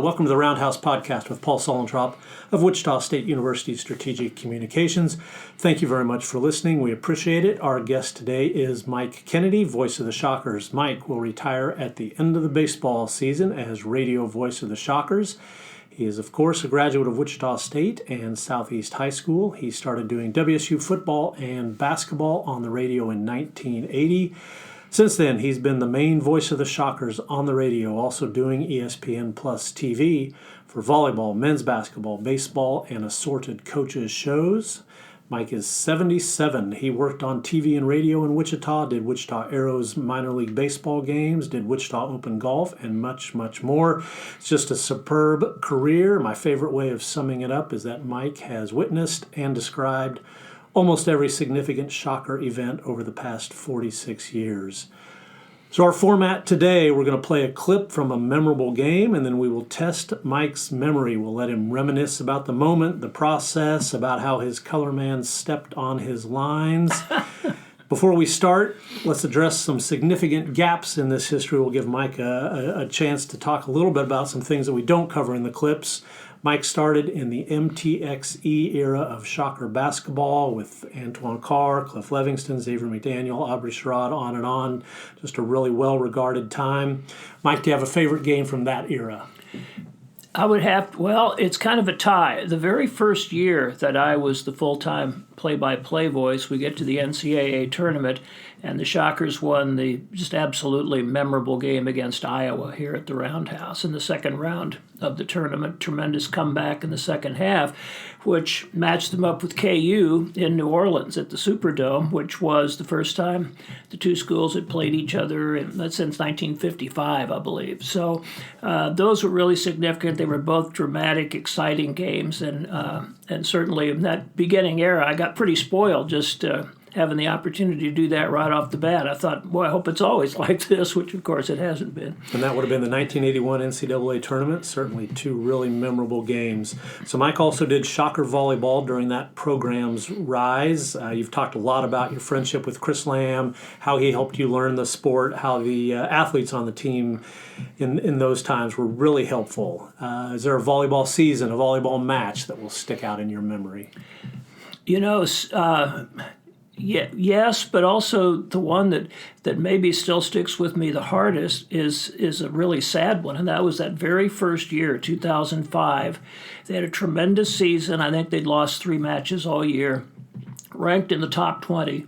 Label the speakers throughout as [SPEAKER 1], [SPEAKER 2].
[SPEAKER 1] welcome to the Roundhouse podcast with Paul Solentrop of Wichita State University Strategic Communications. Thank you very much for listening. We appreciate it. Our guest today is Mike Kennedy, voice of the Shockers. Mike will retire at the end of the baseball season as radio voice of the Shockers. He is, of course, a graduate of Wichita State and Southeast High School. He started doing WSU football and basketball on the radio in 1980. Since then, he's been the main voice of the Shockers on the radio, also doing ESPN Plus TV for volleyball, men's basketball, baseball, and assorted coaches shows. Mike is 77. He worked on TV and radio in Wichita, did Wichita Arrows minor league baseball games, did Wichita Open golf, and much, much more. It's just a superb career. My favorite way of summing it up is that Mike has witnessed and described almost every significant Shocker event over the past 46 years. So our format today, we're going to play a clip from a memorable game, and then we will test Mike's memory. We'll let him reminisce about the moment, the process, about how his color man stepped on his lines. Before we start, let's address some significant gaps in this history. We'll give Mike a chance to talk a little bit about some things that we don't cover in the clips. Mike started in the MTXE era of Shocker basketball with Antoine Carr, Cliff Levingston, Xavier McDaniel, Aubrey Sherrod, on and on. Just a really well-regarded time. Mike, do you have a favorite game from that era?
[SPEAKER 2] I would have, well, it's kind of a tie. The very first year that I was the full-time play-by-play voice, we get to the NCAA tournament, and the Shockers won the just absolutely memorable game against Iowa here at the Roundhouse in the second round of the tournament. Tremendous comeback in the second half, which matched them up with KU in New Orleans at the Superdome, which was the first time the two schools had played each other since 1955, I believe. So those were really significant. They were both dramatic, exciting games, and certainly in that beginning era, I got pretty spoiled just having the opportunity to do that right off the bat. I thought, boy, I hope it's always like this, which of course it hasn't been.
[SPEAKER 1] And that would have been the 1981 NCAA Tournament, certainly two really memorable games. So Mike also did Shocker volleyball during that program's rise. You've talked a lot about your friendship with Chris Lamb, how he helped you learn the sport, how the athletes on the team in those times were really helpful. Is there a volleyball season, a volleyball match that will stick out in your memory?
[SPEAKER 2] You know, yes, but also the one that maybe still sticks with me the hardest is a really sad one, and that was that very first year, 2005. They had a tremendous season. I think they'd lost 3 matches all year, ranked in the top 20,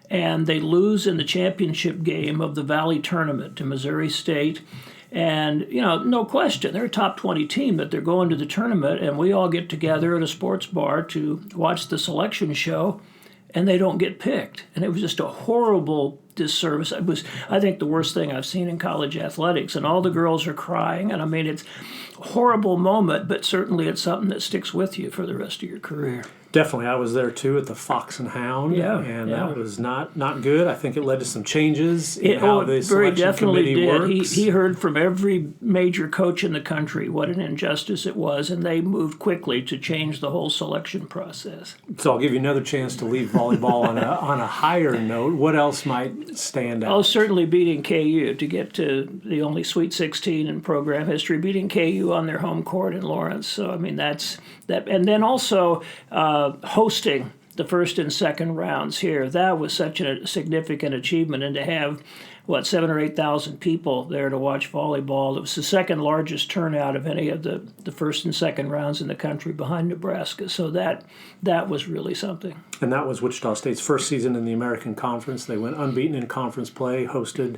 [SPEAKER 2] and they lose in the championship game of the Valley Tournament to Missouri State. And, you know, no question, they're a top 20 team, but they're going to the tournament, and we all get together at a sports bar to watch the selection show, and they don't get picked. And it was just a horrible disservice. It was, I think, the worst thing I've seen in college athletics, and all the girls are crying, and I mean, it's a horrible moment, but certainly it's something that sticks with you for the rest of your career.
[SPEAKER 1] Definitely. I was there, too, at the Fox and Hound, that was not good. I think it led to some changes in how the selection committee works.
[SPEAKER 2] He heard from every major coach in the country what an injustice it was, and they moved quickly to change the whole selection process.
[SPEAKER 1] So I'll give you another chance to leave volleyball on a higher note. What else might stand out?
[SPEAKER 2] Oh, certainly beating KU to get to the only Sweet 16 in program history, beating KU on their home court in Lawrence. So, I mean, that's that. And then also hosting the first and second rounds here. That was such a significant achievement, and to have 7,000 or 8,000 people there to watch volleyball. It was the second largest turnout of any of the first and second rounds in the country behind Nebraska. So that was really something.
[SPEAKER 1] And that was Wichita State's first season in the American Conference. They went unbeaten in conference play, hosted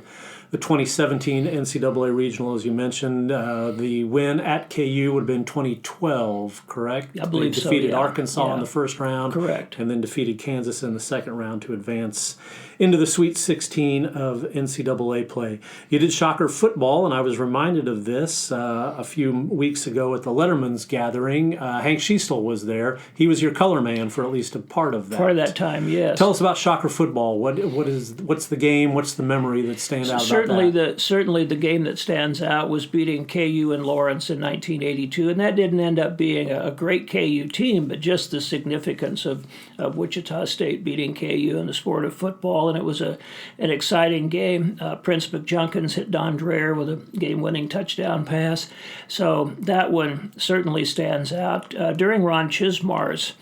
[SPEAKER 1] the 2017 NCAA Regional, as you mentioned. The win at KU would have been 2012, correct?
[SPEAKER 2] I believe so,
[SPEAKER 1] They defeated Arkansas in the first round.
[SPEAKER 2] Correct.
[SPEAKER 1] And then defeated Kansas in the second round to advance into the Sweet 16 of NCAA play. You did Shocker football, and I was reminded of this a few weeks ago at the Letterman's gathering. Hank Schiestel was there. He was your color man for at least a part of that.
[SPEAKER 2] Part of that time, yes.
[SPEAKER 1] Tell us about Shocker football. What's the game? What's the memory that stands out about that?
[SPEAKER 2] Certainly the game that stands out was beating KU in Lawrence in 1982, and that didn't end up being a great KU team, but just the significance of Wichita State beating KU in the sport of football, and it was an exciting game. game. Prince McJunkins hit Don Dreher with a game-winning touchdown pass. So that one certainly stands out. During Ron Chismar's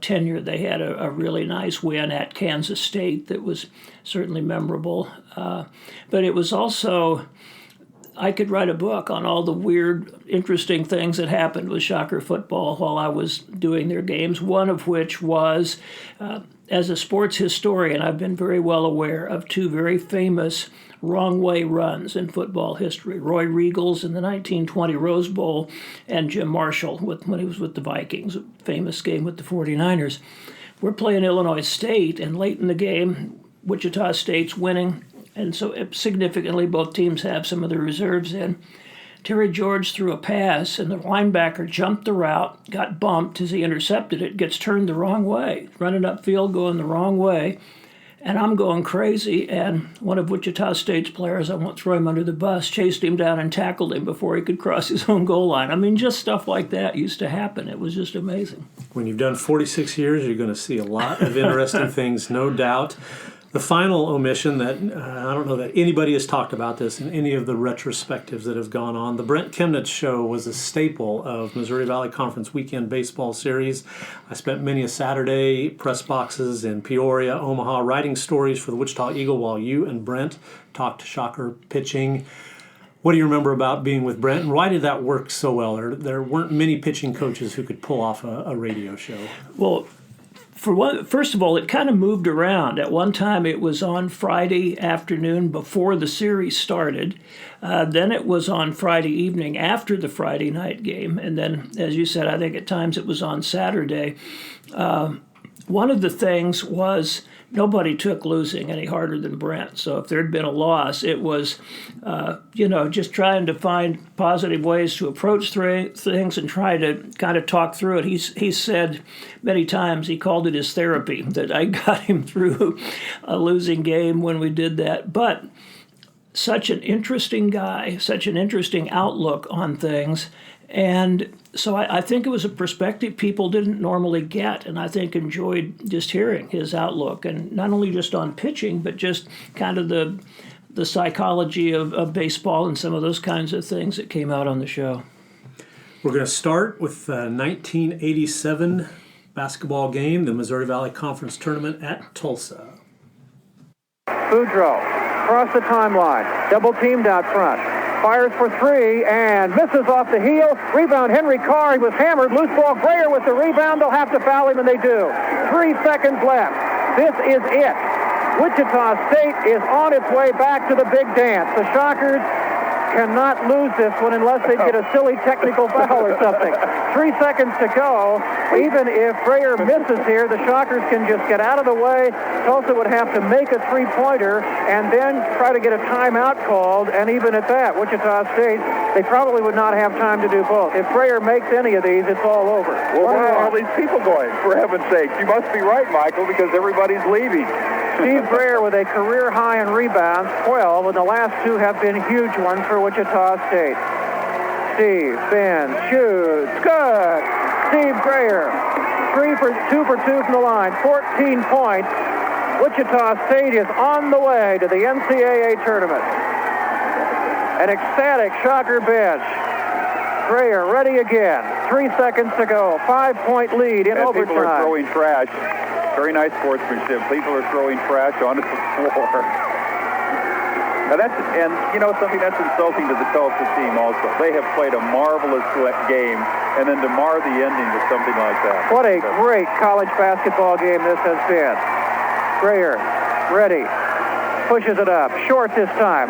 [SPEAKER 2] tenure, they had a really nice win at Kansas State that was certainly memorable. But it was also, I could write a book on all the weird, interesting things that happened with Shocker football while I was doing their games, one of which was, as a sports historian, I've been very well aware of two very famous wrong-way runs in football history. Roy Riegels in the 1920 Rose Bowl and Jim Marshall when he was with the Vikings, a famous game with the 49ers. We're playing Illinois State, and late in the game, Wichita State's winning, and so significantly both teams have some of the reserves in. Terry George threw a pass, and the linebacker jumped the route, got bumped as he intercepted it, gets turned the wrong way, running upfield going the wrong way. And I'm going crazy, and one of Wichita State's players, I won't throw him under the bus, chased him down and tackled him before he could cross his own goal line. I mean, just stuff like that used to happen. It was just amazing.
[SPEAKER 1] When you've done 46 years, you're going to see a lot of interesting things, no doubt. The final omission that I don't know that anybody has talked about this in any of the retrospectives that have gone on. The Brent Chemnitz Show was a staple of Missouri Valley Conference weekend baseball series. I spent many a Saturday press boxes in Peoria, Omaha, writing stories for the Wichita Eagle while you and Brent talked Shocker pitching. What do you remember about being with Brent, and why did that work so well? There weren't many pitching coaches who could pull off a radio show.
[SPEAKER 2] Well, first of all, it kind of moved around. At one time, it was on Friday afternoon before the series started. Then it was on Friday evening after the Friday night game. And then, as you said, I think at times it was on Saturday. One of the things was nobody took losing any harder than Brent. So if there had been a loss, it was, just trying to find positive ways to approach things and try to kind of talk through it. He said many times, he called it his therapy, that I got him through a losing game when we did that. But such an interesting guy, such an interesting outlook on things. And so I think it was a perspective people didn't normally get, and I think enjoyed just hearing his outlook, and not only just on pitching, but just kind of the psychology of baseball and some of those kinds of things that came out on the show.
[SPEAKER 1] We're going to start with the 1987 basketball game, the Missouri Valley Conference Tournament at Tulsa.
[SPEAKER 3] Boudreaux, across the timeline, double teamed out front. Fires for three and misses off the heel. Rebound, Henry Carr. He was hammered. Loose ball. Greyer with the rebound. They'll have to foul him, and they do. 3 seconds left. This is it. Wichita State is on its way back to the big dance. The Shockers cannot lose this one unless they get a silly technical foul or something. 3 seconds to go. Even if Greyer misses here, the Shockers can just get out of the way. Tulsa would have to make a three-pointer and then try to get a timeout called, and even at that, Wichita State, they probably would not have time to do both. If Greyer makes any of these, it's all over.
[SPEAKER 4] Well, where are all these people going, for heaven's sake? You must be right, Michael, because everybody's leaving.
[SPEAKER 3] Steve Greyer with a career high in rebounds, 12, and the last two have been huge ones for Wichita State. Steve spins, shoots, good. Steve Greyer, 2 for 2 from the line, 14 points. Wichita State is on the way to the NCAA Tournament. An ecstatic Shocker bench. Greyer ready again. 3 seconds to go. 5-point lead in overtime.
[SPEAKER 4] People are throwing trash. Very nice sportsmanship. People are throwing trash onto the floor. Now something that's insulting to the Tulsa team also. They have played a marvelous game, and then to mar the ending with something like that.
[SPEAKER 3] What a great college basketball game this has been. Greyer, ready. Pushes it up. Short this time.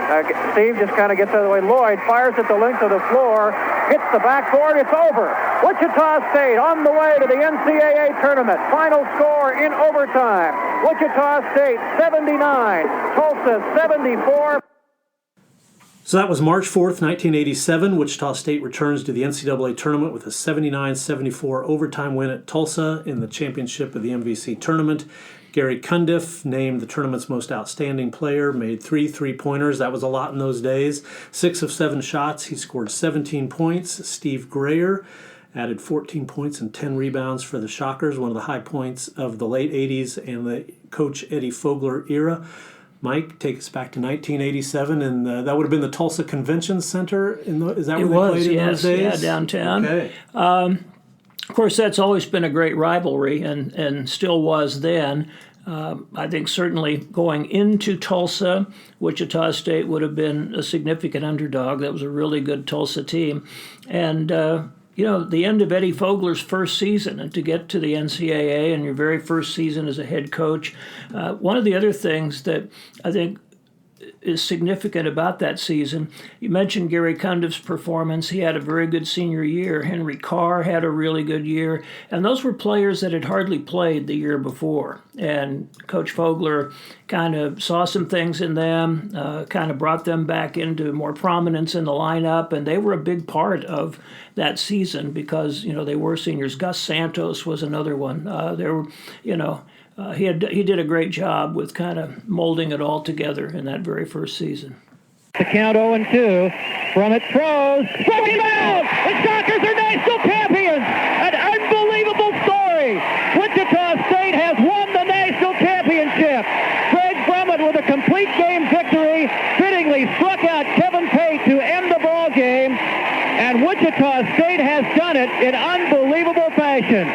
[SPEAKER 3] Steve just kind of gets out of the way. Lloyd fires at the length of the floor. Hits the backboard. It's over. Wichita State on the way to the NCAA Tournament. Final score in overtime. Wichita State 79. Tulsa 74.
[SPEAKER 1] So that was March 4th, 1987. Wichita State returns to the NCAA Tournament with a 79-74 overtime win at Tulsa in the championship of the MVC Tournament. Gary Cundiff, named the tournament's most outstanding player, made 3 three-pointers. That was a lot in those days. 6 of 7 shots. He scored 17 points. Steve Greyer added 14 points and 10 rebounds for the Shockers, one of the high points of the late 80s and the Coach Eddie Fogler era. Mike, take us back to 1987, and that would have been the Tulsa Convention Center. Is that where
[SPEAKER 2] It
[SPEAKER 1] they
[SPEAKER 2] was,
[SPEAKER 1] played in
[SPEAKER 2] yes,
[SPEAKER 1] those days?
[SPEAKER 2] yeah, downtown.
[SPEAKER 1] Okay.
[SPEAKER 2] Of course, that's always been a great rivalry, and still was then. I think certainly going into Tulsa, Wichita State would have been a significant underdog. That was a really good Tulsa team. And, the end of Eddie Fogler's first season, and to get to the NCAA and your very first season as a head coach. One of the other things that I think is significant about that season. You mentioned Gary Cundiff's performance. He had a very good senior year. Henry Carr had a really good year. And those were players that had hardly played the year before. And Coach Fogler kind of saw some things in them, kind of brought them back into more prominence in the lineup. And they were a big part of that season because, they were seniors. Gus Santos was another one. He did a great job with kind of molding it all together in that very first season.
[SPEAKER 3] The count 0-2. From it throws. Broken out! The Shockers are national champions! An unbelievable story! Wichita State has won the national championship! Greg Brummett with a complete game victory fittingly struck out Kevin Pate to end the ball game, and Wichita State has done it in unbelievable fashion.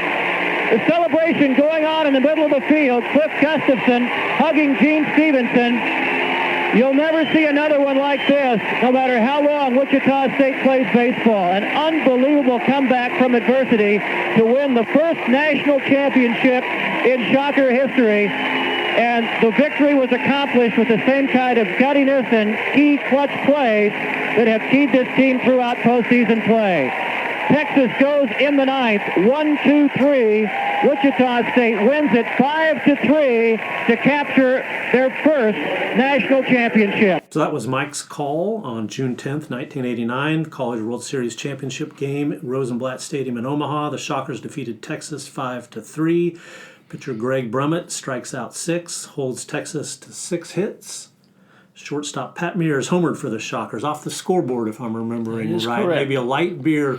[SPEAKER 3] The celebration going on in the middle of the field. Cliff Gustafson hugging Gene Stevenson. You'll never see another one like this, no matter how long Wichita State plays baseball. An unbelievable comeback from adversity to win the first national championship in Shocker history. And the victory was accomplished with the same kind of guttiness and key clutch plays that have keyed this team throughout postseason play. Texas goes in the ninth, 1-2-3. Wichita State wins it 5-3 to capture their first national championship.
[SPEAKER 1] So that was Mike's call on June 10th, 1989, College World Series championship game at Rosenblatt Stadium in Omaha. The Shockers defeated Texas 5-3. Pitcher Greg Brummett strikes out 6, holds Texas to 6 hits. Shortstop Pat Mears homered for the Shockers off the scoreboard, if I'm remembering right.
[SPEAKER 2] Correct.
[SPEAKER 1] Maybe a light beer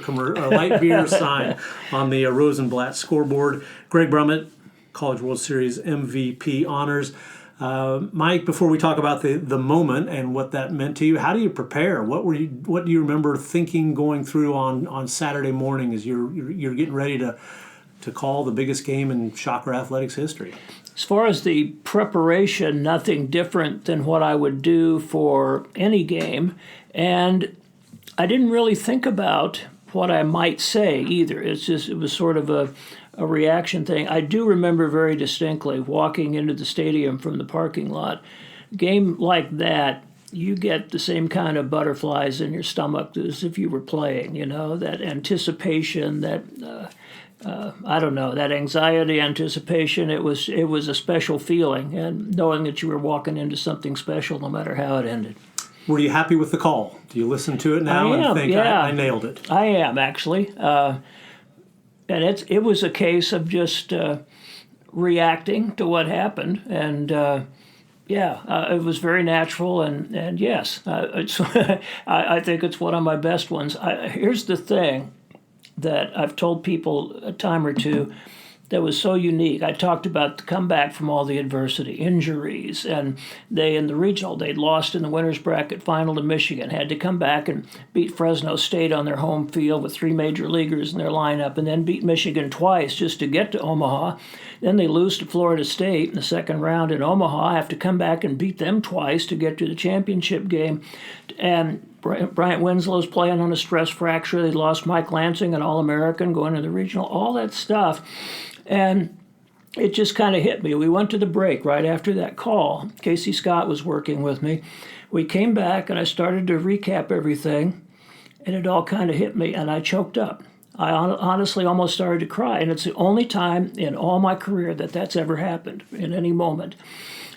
[SPEAKER 1] sign on the Rosenblatt scoreboard. Greg Brummett, College World Series MVP honors. Mike, before we talk about the moment and what that meant to you, how do you prepare? What do you remember thinking going through on Saturday morning as you're getting ready to call the biggest game in Shocker athletics history?
[SPEAKER 2] As far as the preparation, nothing different than what I would do for any game. And I didn't really think about what I might say either. It was sort of a reaction thing. I do remember very distinctly walking into the stadium from the parking lot. A game like that, you get the same kind of butterflies in your stomach as if you were playing, that anticipation, that that anxiety, anticipation. It was a special feeling, and knowing that you were walking into something special no matter how it ended.
[SPEAKER 1] Were you happy with the call? Do you listen to it now and think,
[SPEAKER 2] yeah.
[SPEAKER 1] I nailed it?
[SPEAKER 2] I am, actually. And it was a case of just reacting to what happened, and it was very natural, and yes, I think it's one of my best ones. Here's the thing that I've told people a time or two that was so unique. I talked about the comeback from all the adversity, injuries, and they in the regional, they'd lost in the winner's bracket final to Michigan, had to come back and beat Fresno State on their home field with 3 major leaguers in their lineup, and then beat Michigan twice just to get to Omaha. Then they lose to Florida State in the second round in Omaha, have to come back and beat them twice to get to the championship game. And Bryant Winslow's playing on a stress fracture. They lost Mike Lansing, an All-American, going to the regional, all that stuff. And it just kind of hit me. We went to the break right after that call. Casey Scott was working with me. We came back, and I started to recap everything, and it all kind of hit me, and I choked up. I honestly almost started to cry, and it's the only time in all my career that that's ever happened in any moment.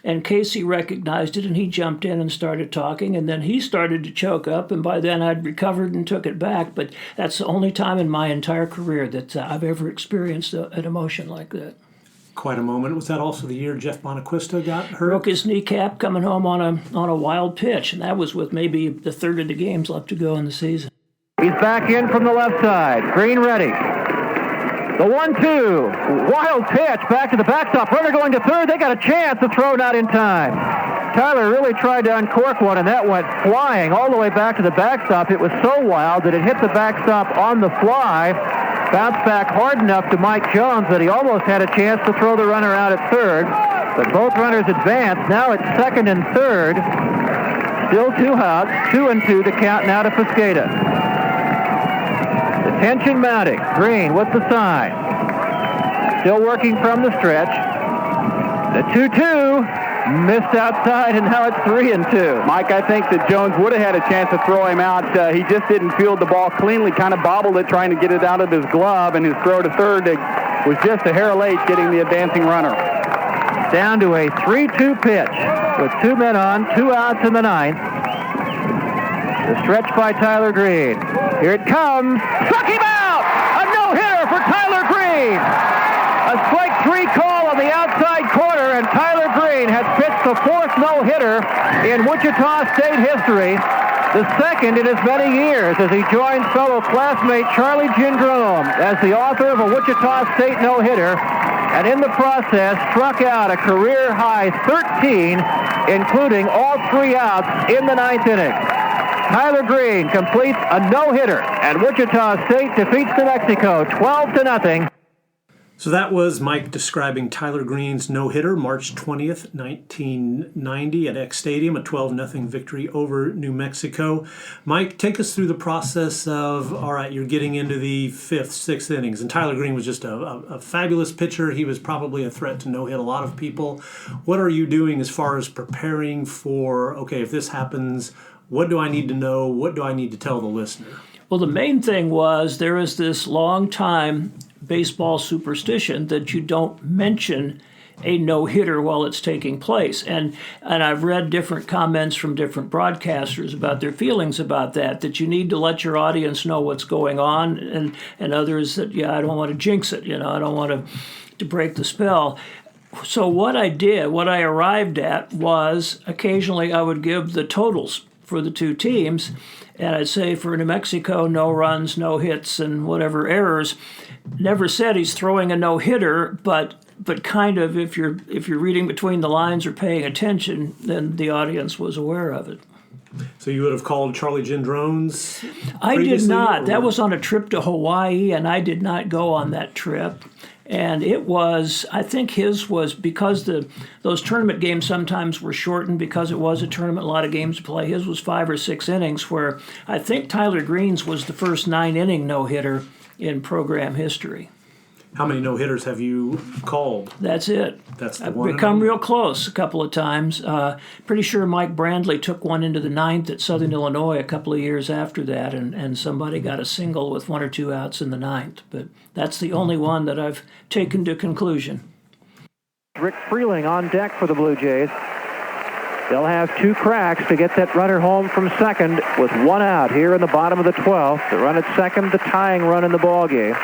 [SPEAKER 2] And Casey recognized it, and he jumped in and started talking, and then he started to choke up, and by then I'd recovered and took it back. But that's the only time in my entire career that I've ever experienced an emotion like that.
[SPEAKER 1] Quite a moment. Was that also the year Jeff Bonaquista got hurt?
[SPEAKER 2] Broke his kneecap coming home on a wild pitch, and that was with maybe the third of the games left to go in the season.
[SPEAKER 3] He's back in from the left side. Green ready. The 1-2. Wild pitch back to the backstop. Runner going to third. They got a chance. The throw not in time. Tyler really tried to uncork one, and that went flying all the way back to the backstop. It was so wild that it hit the backstop on the fly, bounced back hard enough to Mike Jones that he almost had a chance to throw the runner out at third. But both runners advanced. Now it's second and third. Still 2 outs, 2-2 the count now to Foscata. The tension mounting. Green with the sign. Still working from the stretch. The 2-2 missed outside, and now it's 3-2.
[SPEAKER 5] Mike, I think that Jones would have had a chance to throw him out. He just didn't field the ball cleanly, kind of bobbled it, trying to get it out of his glove, and his throw to third was just a hair late getting the advancing runner.
[SPEAKER 3] Down to a 3-2 pitch with 2 men on, 2 outs in the ninth. The stretch by Tyler Green. Here it comes. Struck him out! A no-hitter for Tyler Green! A strike 3 call on the outside corner, and Tyler Green has pitched the 4th no-hitter in Wichita State history, the 2nd in as many years, as he joins fellow classmate Charlie Gendrome as the author of a Wichita State no-hitter, and in the process struck out a career-high 13, including all 3 outs in the 9th inning. Tyler Green completes a no-hitter, and Wichita State defeats New Mexico 12-0.
[SPEAKER 1] So that was Mike describing Tyler Green's no-hitter, March 20th, 1990 at Eck Stadium, a 12-0 victory over New Mexico. Mike, take us through the process of, all right, you're getting into the 5th, 6th innings, and Tyler Green was just a fabulous pitcher. He was probably a threat to no-hit a lot of people. What are you doing as far as preparing for, okay, if this happens, what do I need to know? What do I need to tell the listener?
[SPEAKER 2] Well, the main thing was there is this long time baseball superstition that you don't mention a no-hitter while it's taking place. And I've read different comments from different broadcasters about their feelings about that you need to let your audience know what's going on, and others that, I don't want to jinx it, I don't want to break the spell. So what I arrived at was occasionally I would give the totals for the 2 teams, and I'd say for New Mexico, no runs, no hits, and whatever errors. Never said he's throwing a no-hitter, but kind of if you're reading between the lines or paying attention, then the audience was aware of it.
[SPEAKER 1] So you would have called Charlie Gendrone's?
[SPEAKER 2] I did not. That was on a trip to Hawaii, and I did not go on that trip. And it was, I think his was, because those tournament games sometimes were shortened because it was a tournament, a lot of games to play. His was 5 or 6 innings, where I think Tyler Green's was the first 9-inning no-hitter in program history.
[SPEAKER 1] How many no-hitters have you called?
[SPEAKER 2] That's it.
[SPEAKER 1] That's the
[SPEAKER 2] I've
[SPEAKER 1] one.
[SPEAKER 2] become real close a couple of times. Pretty sure Mike Brandley took one into the 9th at Southern Illinois a couple of years after that, and somebody got a single with 1 or 2 outs in the 9th. But that's the only one that I've taken to conclusion.
[SPEAKER 3] Rick Freeling on deck for the Blue Jays. They'll have 2 cracks to get that runner home from second with 1 out here in the bottom of the 12th. The run at second, the tying run in the ball game.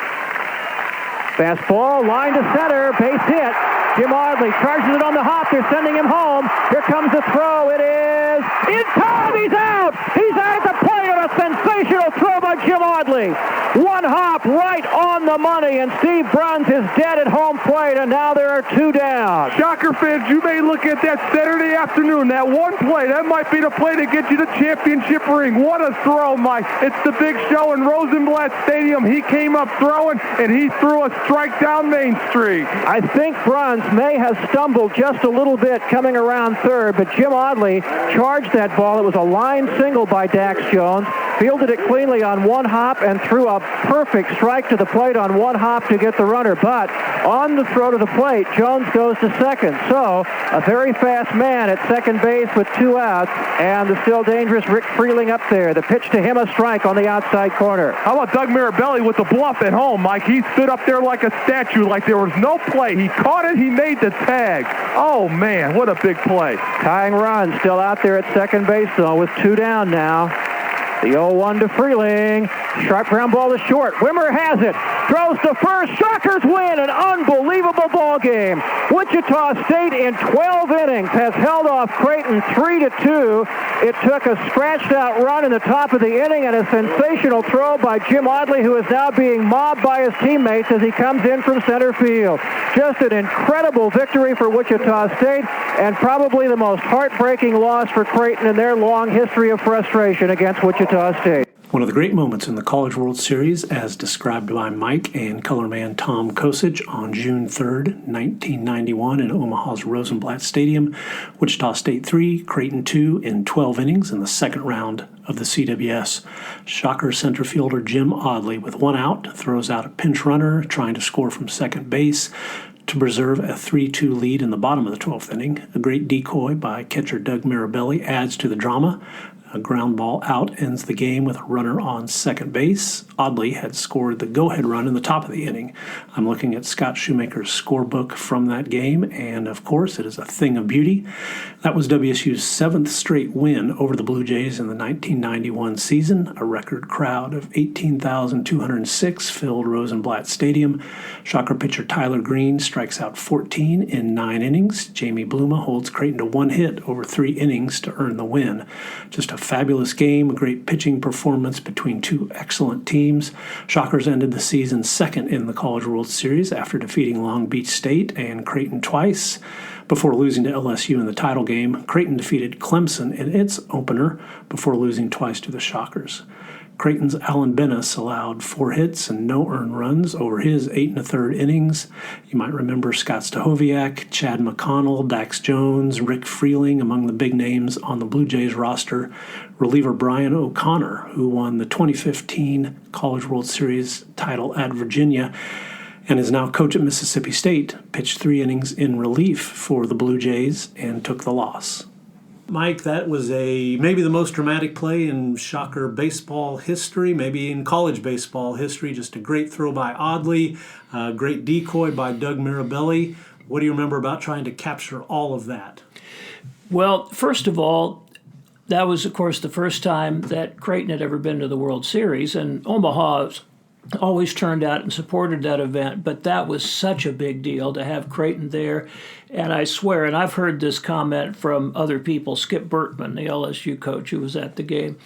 [SPEAKER 3] Fastball, line to center, base hit. Jim Audley charges it on the hop. They're sending him home. Here comes the throw. It is in time. He's out. He's out at the plate on a sensational throw by Jim Audley. 1 hop right on the money, and Steve Bruns is dead at home plate, and now there are 2 down.
[SPEAKER 6] Shocker fans, you may look at that Saturday afternoon, that one play, that might be the play to get you the championship ring. What a throw, Mike. It's the big show in Rosenblatt Stadium. He came up throwing, and he threw a strike down Main Street.
[SPEAKER 3] I think Bruns may have stumbled just a little bit coming around third, but Jim Audley charged that ball. It was a line single by Dax Jones, fielded it cleanly on 1 hop, and threw a perfect strike to the plate on 1 hop to get the runner. But on the throw to the plate, Jones goes to second. So a very fast man at second base with 2 outs, and the still dangerous Rick Freeling up there. The pitch to him, a strike on the outside corner.
[SPEAKER 6] How about Doug Mirabelli with the bluff at home, Mike? He stood up there like a statue, like there was no play. He caught it, he made the tag. Oh, man, what a big play.
[SPEAKER 3] Tying run still out there at second base, though, with 2 down now. The 0-1 to Freeling. Sharp ground ball to short. Wimmer has it. Throws to first. Shockers win. An unbelievable ball game. Wichita State in 12 innings has held off Creighton 3-2. It took a scratched out run in the top of the inning and a sensational throw by Jim Audley, who is now being mobbed by his teammates as he comes in from center field. Just an incredible victory for Wichita State. and probably the most heartbreaking loss for Creighton in their long history of frustration against Wichita State.
[SPEAKER 1] One of the great moments in the College World Series, as described by Mike and colorman Tom Kosich on June 3rd, 1991 in Omaha's Rosenblatt Stadium. Wichita State 3, Creighton 2 in 12 innings in the second round of the CWS. Shocker center fielder Jim Audley, with one out, throws out a pinch runner trying to score from second base to preserve a 3-2 lead in the bottom of the 12th inning. A great decoy by catcher Doug Mirabelli adds to the drama. A ground ball out ends the game with a runner on second base. Audley had scored the go-ahead run in the top of the inning. I'm looking at Scott Shoemaker's scorebook from that game, and of course it is a thing of beauty. That was WSU's 7th straight win over the Blue Jays in the 1991 season. A record crowd of 18,206 filled Rosenblatt Stadium. Shocker pitcher Tyler Green strikes out 14 in 9 innings. Jamie Bluma holds Creighton to 1 hit over 3 innings to earn the win. Just a fabulous game, a great pitching performance between two excellent teams. Shockers ended the season second in the College World Series after defeating Long Beach State and Creighton twice. Before losing to LSU in the title game, Creighton defeated Clemson in its opener before losing twice to the Shockers. Creighton's Alan Bennis allowed 4 hits and no earned runs over his 8 1/3 innings. You might remember Scott Stahoviak, Chad McConnell, Dax Jones, Rick Freeling among the big names on the Blue Jays roster. Reliever Brian O'Connor, who won the 2015 College World Series title at Virginia and is now coach at Mississippi State, pitched 3 innings in relief for the Blue Jays and took the loss. Mike, that was maybe the most dramatic play in Shocker baseball history, maybe in college baseball history. Just a great throw by Audley, a great decoy by Doug Mirabelli. What do you remember about trying to capture all of that?
[SPEAKER 2] Well, first of all, that was, of course, the first time that Creighton had ever been to the World Series, and Omaha always turned out and supported that event, but that was such a big deal to have Creighton there. And I swear, and I've heard this comment from other people, Skip Bertman, the LSU coach who was at the game,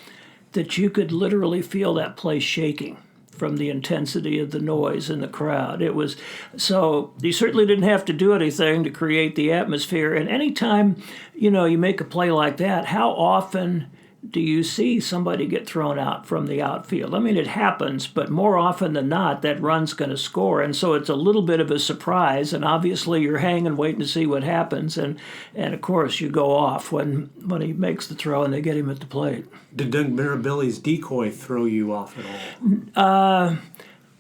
[SPEAKER 2] that you could literally feel that place shaking from the intensity of the noise in the crowd. It was, so you certainly didn't have to do anything to create the atmosphere. And anytime, you make a play like that, how often do you see somebody get thrown out from the outfield? I mean, it happens, but more often than not, that run's going to score. And so it's a little bit of a surprise, and obviously you're hanging, waiting to see what happens. And of course, you go off when he makes the throw and they get him at the plate.
[SPEAKER 1] Did Doug Mirabelli's decoy throw you off at all?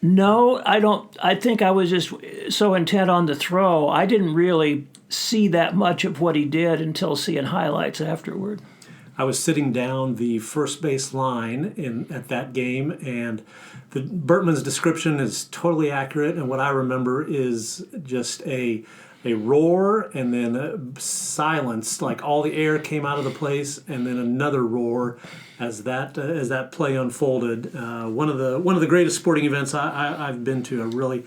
[SPEAKER 2] No, I don't. I think I was just so intent on the throw. I didn't really see that much of what he did until seeing highlights afterward.
[SPEAKER 1] I was sitting down the first base line at that game, and Bertman's description is totally accurate. And what I remember is just a roar and then a silence, like all the air came out of the place, and then another roar as that play unfolded. One of the greatest sporting events I've been to. I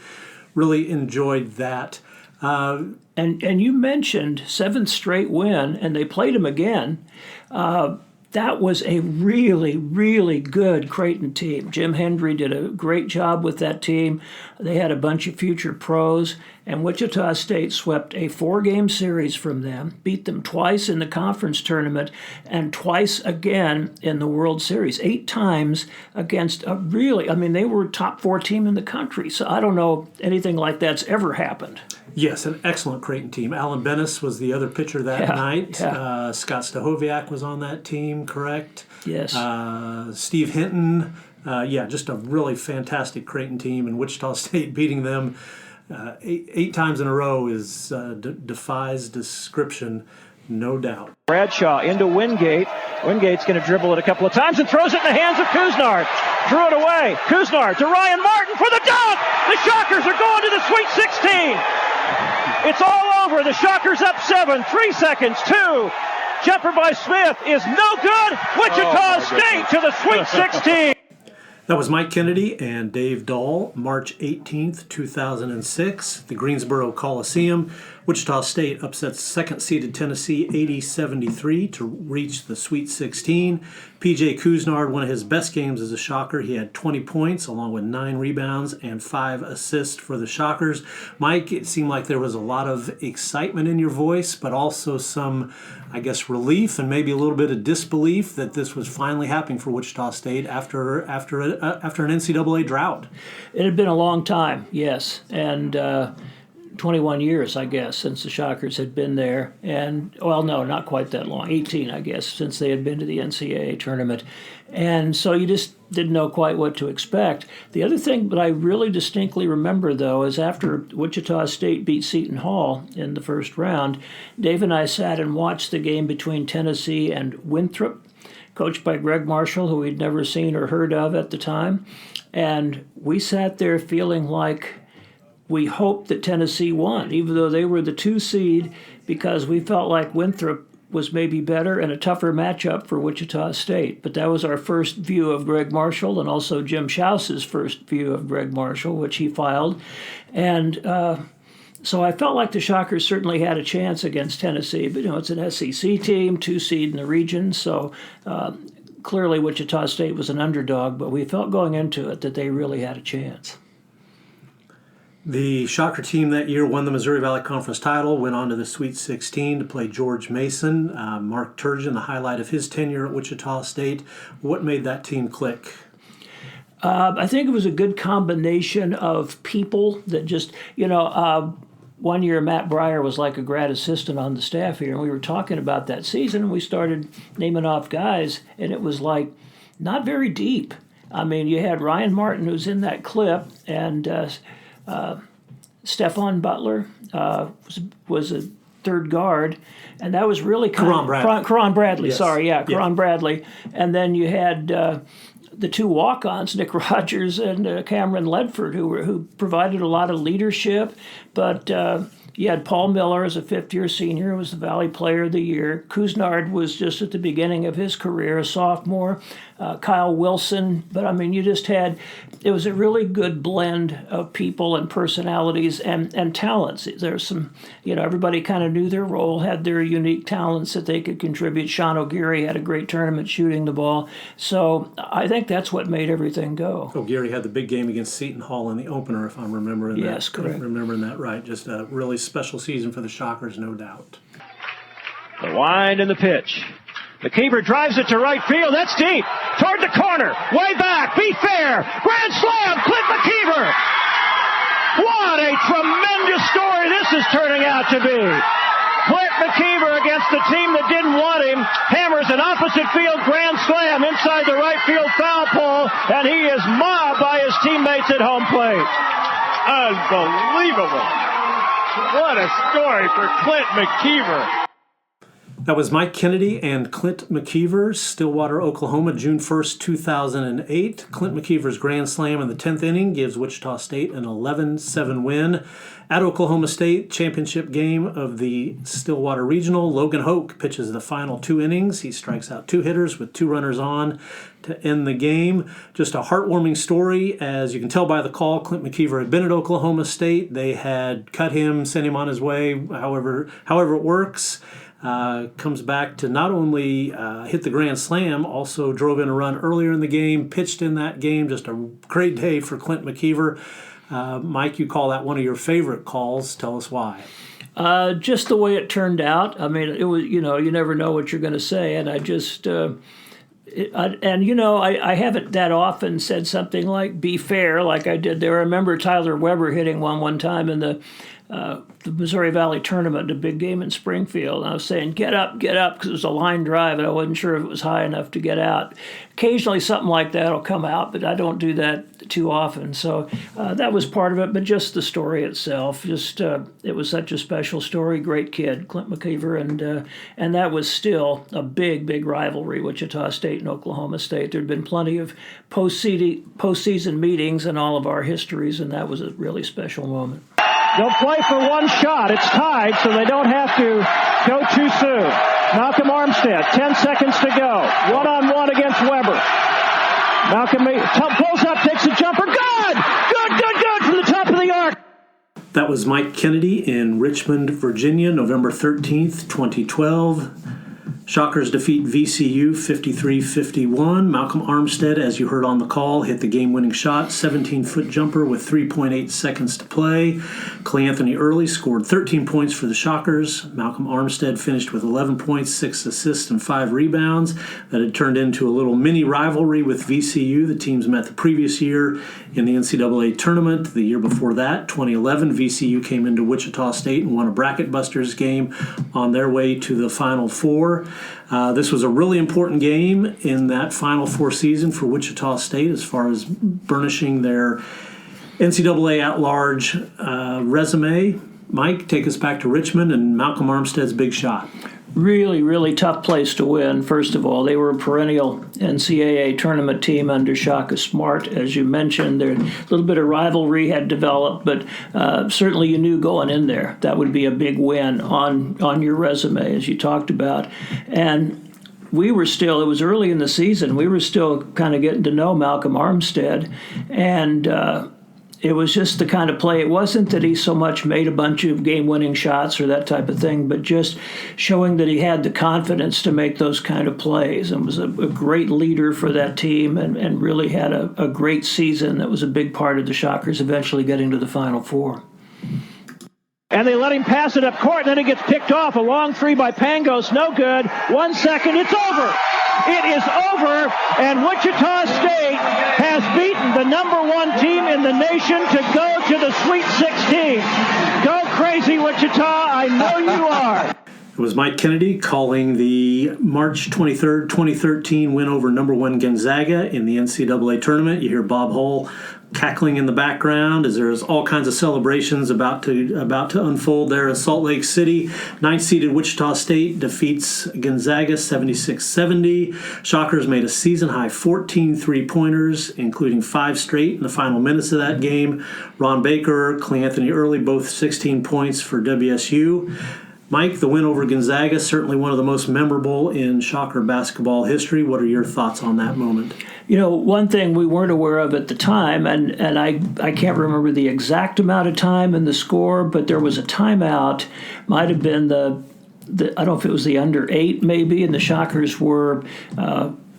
[SPEAKER 1] really enjoyed that.
[SPEAKER 2] And you mentioned 7th straight win, and they played him again. That was a really, really good Creighton team. Jim Hendry did a great job with that team. They had a bunch of future pros, and Wichita State swept a 4-game series from them, beat them twice in the conference tournament, and twice again in the World Series. 8 times against they were a top 4 team in the country. So I don't know anything like that's ever happened.
[SPEAKER 1] Yes, an excellent Creighton team. Alan Bennis was the other pitcher that night.
[SPEAKER 2] Yeah.
[SPEAKER 1] Scott Stahoviak was on that team, correct?
[SPEAKER 2] Yes.
[SPEAKER 1] Steve Hinton. Just a really fantastic Creighton team. And Wichita State beating them 8 times in a row defies description, no doubt.
[SPEAKER 7] Bradshaw into Wingate. Wingate's going to dribble it a couple of times and throws it in the hands of Kuznard. Drew it away. Kuznard to Ryan Martin for the dunk. The Shockers are going to the Sweet 16. It's all over. The Shockers up 7. 3 seconds. 2. Jumper by Smith is no good. Wichita State to the Sweet 16.
[SPEAKER 1] That was Mike Kennedy and Dave Dahl, March 18th, 2006, the Greensboro Coliseum. Wichita State upsets second-seeded Tennessee 80-73 to reach the Sweet 16. P.J. Couisnard, one of his best games as a Shocker. He had 20 points along with 9 rebounds and 5 assists for the Shockers. Mike, it seemed like there was a lot of excitement in your voice, but also some, I guess, relief and maybe a little bit of disbelief that this was finally happening for Wichita State after an NCAA drought.
[SPEAKER 2] It had been a long time, yes, and 21 years, I guess, since the Shockers had been there. And, well, no, not quite that long, 18, I guess, since they had been to the NCAA tournament. And so you just didn't know quite what to expect. The other thing that I really distinctly remember, though, is after Wichita State beat Seton Hall in the first round, Dave and I sat and watched the game between Tennessee and Winthrop, coached by Greg Marshall, who we'd never seen or heard of at the time. And we sat there feeling like we hoped that Tennessee won, even though they were the 2 seed, because we felt like Winthrop was maybe better and a tougher matchup for Wichita State. But that was our first view of Greg Marshall, and also Jim Schaus's first view of Greg Marshall, which he filed. And so I felt like the Shockers certainly had a chance against Tennessee. But, it's an SEC team, 2 seed in the region, so clearly Wichita State was an underdog, but we felt going into it that they really had a chance.
[SPEAKER 1] The Shocker team that year won the Missouri Valley Conference title, went on to the Sweet 16 to play George Mason. Mark Turgeon, the highlight of his tenure at Wichita State. What made that team click?
[SPEAKER 2] I think it was a good combination of people that just, one year Matt Breyer was like a grad assistant on the staff here, and we were talking about that season, and we started naming off guys, and it was like not very deep. I mean, you had Ryan Martin, who's in that clip, and Stephon Butler was a third guard, and that was really
[SPEAKER 1] Karan
[SPEAKER 2] Bradley.
[SPEAKER 1] Yes.
[SPEAKER 2] Karan Bradley. And then you had the 2 walk-ons, Nick Rogers and Cameron Ledford, who provided a lot of leadership. But you had Paul Miller as a 5th-year senior, who was the Valley Player of the Year. Couisnard was just at the beginning of his career, a sophomore. Kyle Wilson. But, I mean, it was a really good blend of people and personalities and talents. There's some, everybody kind of knew their role, had their unique talents that they could contribute. Sean O'Geary had a great tournament shooting the ball. So I think that's what made everything go.
[SPEAKER 1] O'Geary had the big game against Seton Hall in the opener, if I'm remembering that.
[SPEAKER 2] Yes, correct.
[SPEAKER 1] Remembering that right. Just a really special season for the Shockers, no doubt.
[SPEAKER 7] The wind and the pitch. McKeever drives it to right field. That's deep. Toward the corner. Way back. Be fair. Grand slam. Clint McKeever. What a tremendous story this is turning out to be. Clint McKeever against the team that didn't want him. Hammers an opposite field grand slam inside the right field foul pole. And he is mobbed by his teammates at home plate.
[SPEAKER 6] Unbelievable. What a story for Clint McKeever.
[SPEAKER 1] That was Mike Kennedy and Clint McKeever, Stillwater, Oklahoma, June 1st, 2008. Clint McKeever's grand slam in the 10th inning gives Wichita State an 11-7 win. At Oklahoma State, championship game of the Stillwater Regional, Logan Hoke pitches the final 2 innings. He strikes out 2 hitters with 2 runners on to end the game. Just a heartwarming story. As you can tell by the call, Clint McKeever had been at Oklahoma State. They had cut him, sent him on his way, however it works. Comes back to not only hit the grand slam, also drove in a run earlier in the game, pitched in that game. Just a great day for Clint McKeever. Mike, you call that one of your favorite calls. Tell us why.
[SPEAKER 2] Just the way it turned out. I mean, it was, you never know what you're going to say. And I just, I haven't that often said something like be fair like I did there. I remember Tyler Weber hitting one time in the Missouri Valley Tournament, a big game in Springfield. And I was saying, get up, because it was a line drive, and I wasn't sure if it was high enough to get out. Occasionally something like that will come out, but I don't do that too often. So that was part of it, but just the story itself. It was such a special story. Great kid, Clint McKeever, and that was still a big rivalry, Wichita State and Oklahoma State. There'd been plenty of postseason meetings in all of our histories, and that was a really special moment.
[SPEAKER 7] They'll play for one shot. It's tied, so they don't have to go too soon. Malcolm Armstead, 10 seconds to go. One-on-one against Weber. Malcolm pulls up, takes a jumper. Good! From the top of the arc.
[SPEAKER 1] That was Mike Kennedy in Richmond, Virginia, November 13th, 2012. Shockers defeat VCU 53-51. Malcolm Armstead, as you heard on the call, hit the game-winning shot, 17-foot jumper with 3.8 seconds to play. Clay Anthony Early scored 13 points for the Shockers. Malcolm Armstead finished with 11 points, 6 assists, and 5 rebounds. That had turned into a little mini rivalry with VCU. The teams met the previous year in the NCAA Tournament. The year before that, 2011, VCU came into Wichita State and won a Bracket Busters game on their way to the Final Four. This was a really important game in that Final Four season for Wichita State as far as burnishing their NCAA at-large resume. Mike, take us back to Richmond and Malcolm Armstead's big shot.
[SPEAKER 2] Really, really tough place to win. First of all, they were a perennial NCAA tournament team under Shaka Smart. As you mentioned, a little bit of rivalry had developed, but certainly you knew going in there that would be a big win on your resume, as you talked about. And we were still, it was early in the season, we were still kind of getting to know Malcolm Armstead, and it was just the kind of play. It wasn't that he so much made a bunch of game-winning shots or that type of thing, but just showing that he had the confidence to make those kind of plays and was a great leader for that team and really had a great season that was a big part of the Shockers eventually getting to the Final Four.
[SPEAKER 7] And they let him pass it up court, and then it gets picked off. A long three by Pangos, no good. 1 second, it's over. It is over, and Wichita State has beaten the number 1 team in the nation to go to the Sweet 16. Go crazy, Wichita. I know you are.
[SPEAKER 1] It was Mike Kennedy calling the March 23rd, 2013 win over number 1 Gonzaga in the NCAA tournament. You hear Bob Hull cackling in the background as there's all kinds of celebrations about to unfold there in Salt Lake City. 9th-seeded Wichita State defeats Gonzaga 76-70. Shockers made a season-high 14 three-pointers, including 5 straight in the final minutes of that game. Ron Baker, Clay Anthony Early, both 16 points for WSU. Mike, the win over Gonzaga, certainly one of the most memorable in Shocker basketball history. What are your thoughts on that moment?
[SPEAKER 2] You know, one thing we weren't aware of at the time, and I can't remember the exact amount of time and the score, but there was a timeout, might have been the I don't know if it was the under 8 maybe, and the Shockers were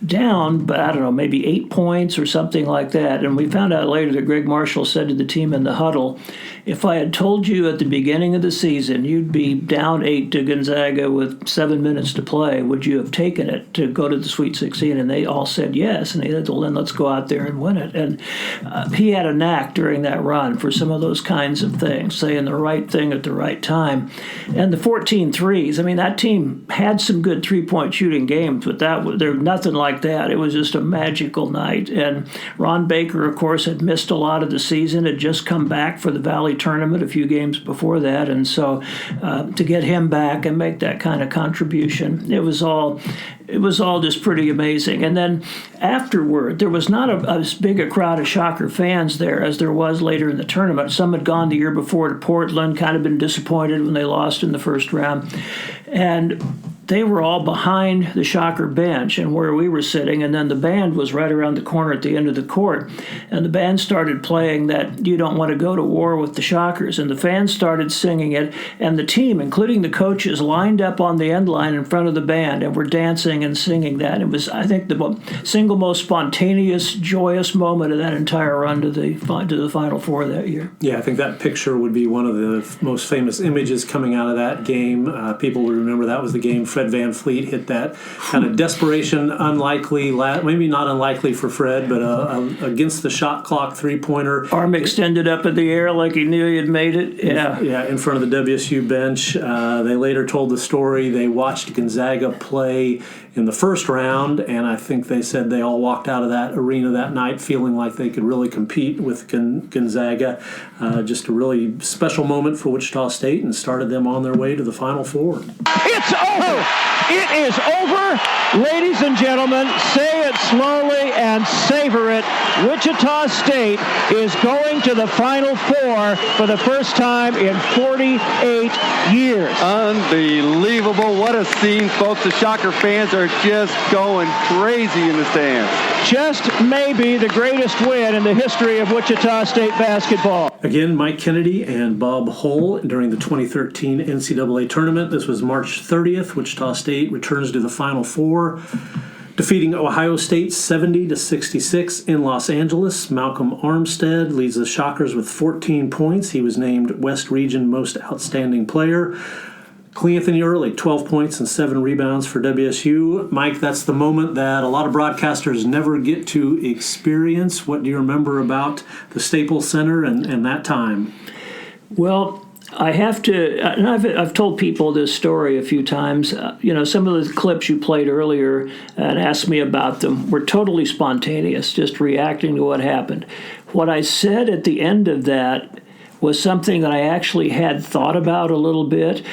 [SPEAKER 2] down, but I don't know, maybe 8 points or something like that. And we found out later that Greg Marshall said to the team in the huddle, if I had told you at the beginning of the season you'd be down 8 to Gonzaga with 7 minutes to play, would you have taken it to go to the Sweet 16? And they all said yes. And he said, well, then let's go out there and win it. And he had a knack during that run for some of those kinds of things, saying the right thing at the right time. And the 14 threes, I mean, that team had some good three-point shooting games, but there was nothing like that. It was just a magical night. And Ron Baker, of course, had missed a lot of the season, had just come back for the Valley Tournament a few games before that. And so to get him back and make that kind of contribution, it was all just pretty amazing. And then afterward, there was not as big a crowd of Shocker fans there as there was later in the tournament. Some had gone the year before to Portland, kind of been disappointed when they lost in the first round. And they were all behind the Shocker bench and where we were sitting, and then the band was right around the corner at the end of the court. And the band started playing that You Don't Want to Go to War with the Shockers, and the fans started singing it, and the team, including the coaches, lined up on the end line in front of the band and were dancing and singing that. It was, I think, the single most spontaneous, joyous moment of that entire run to the Final Four that year.
[SPEAKER 1] Yeah, I think that picture would be one of the most famous images coming out of that game. People would remember that was the game Fred Van Fleet hit that kind of desperation, unlikely, maybe not unlikely for Fred, but against the shot clock three-pointer.
[SPEAKER 2] Arm extended up in the air like he knew he had made it. Yeah.
[SPEAKER 1] Yeah, in front of the WSU bench. They later told the story. They watched Gonzaga play in the first round, and I think they said they all walked out of that arena that night feeling like they could really compete with Gonzaga. Just a really special moment for Wichita State and started them on their way to the Final Four.
[SPEAKER 7] It's over! It is over. Ladies and gentlemen, say it slowly and savor it. Wichita State is going to the Final Four for the first time in 48 years.
[SPEAKER 8] Unbelievable. What a scene, folks. The Shocker fans are just going crazy in the stands.
[SPEAKER 7] Just maybe the greatest win in the history of Wichita State basketball.
[SPEAKER 1] Again, Mike Kennedy and Bob Hull during the 2013 NCAA Tournament. This was March 30th. Wichita State returns to the Final Four, defeating Ohio State 70-66 in Los Angeles. Malcolm Armstead leads the Shockers with 14 points. He was named West Region Most Outstanding Player. Cleanthony Early, 12 points and 7 rebounds for WSU. Mike, that's the moment that a lot of broadcasters never get to experience. What do you remember about the Staples Center and that time?
[SPEAKER 2] Well, I have to, and I've told people this story a few times. Some of the clips you played earlier and asked me about them were totally spontaneous, just reacting to what happened. What I said at the end of that was something that I actually had thought about a little bit,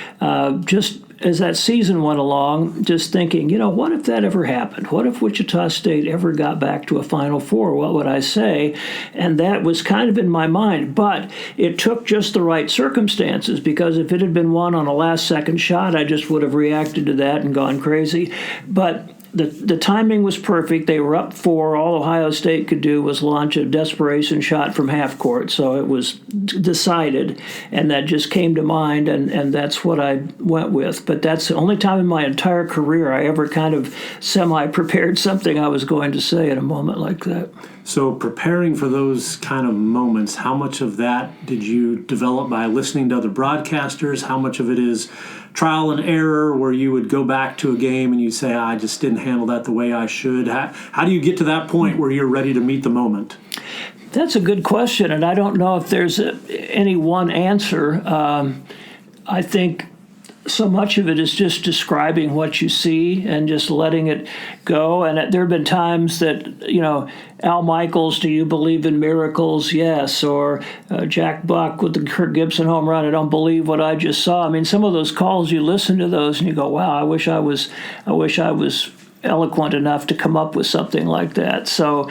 [SPEAKER 2] just as that season went along, just thinking, what if that ever happened? What if Wichita State ever got back to a Final Four? What would I say? And that was kind of in my mind, but it took just the right circumstances, because if it had been won on a last-second shot, I just would have reacted to that and gone crazy. But the timing was perfect. They were up 4. All Ohio State could do was launch a desperation shot from half court. So it was decided, and that just came to mind, and that's what I went with. But that's the only time in my entire career I ever kind of semi-prepared something I was going to say at a moment like that.
[SPEAKER 1] So preparing for those kind of moments, how much of that did you develop by listening to other broadcasters? How much of it is trial and error, where you would go back to a game and you say, I just didn't handle that the way I should? How do you get to that point where you're ready to meet the moment?
[SPEAKER 2] That's a good question, and I don't know if there's any one answer. I think so much of it is just describing what you see and just letting it go. And there have been times that, Al Michaels, do you believe in miracles? Yes. Or Jack Buck with the Kirk Gibson home run, I don't believe what I just saw. I mean, some of those calls, you listen to those and you go, wow, I wish I was eloquent enough to come up with something like that. So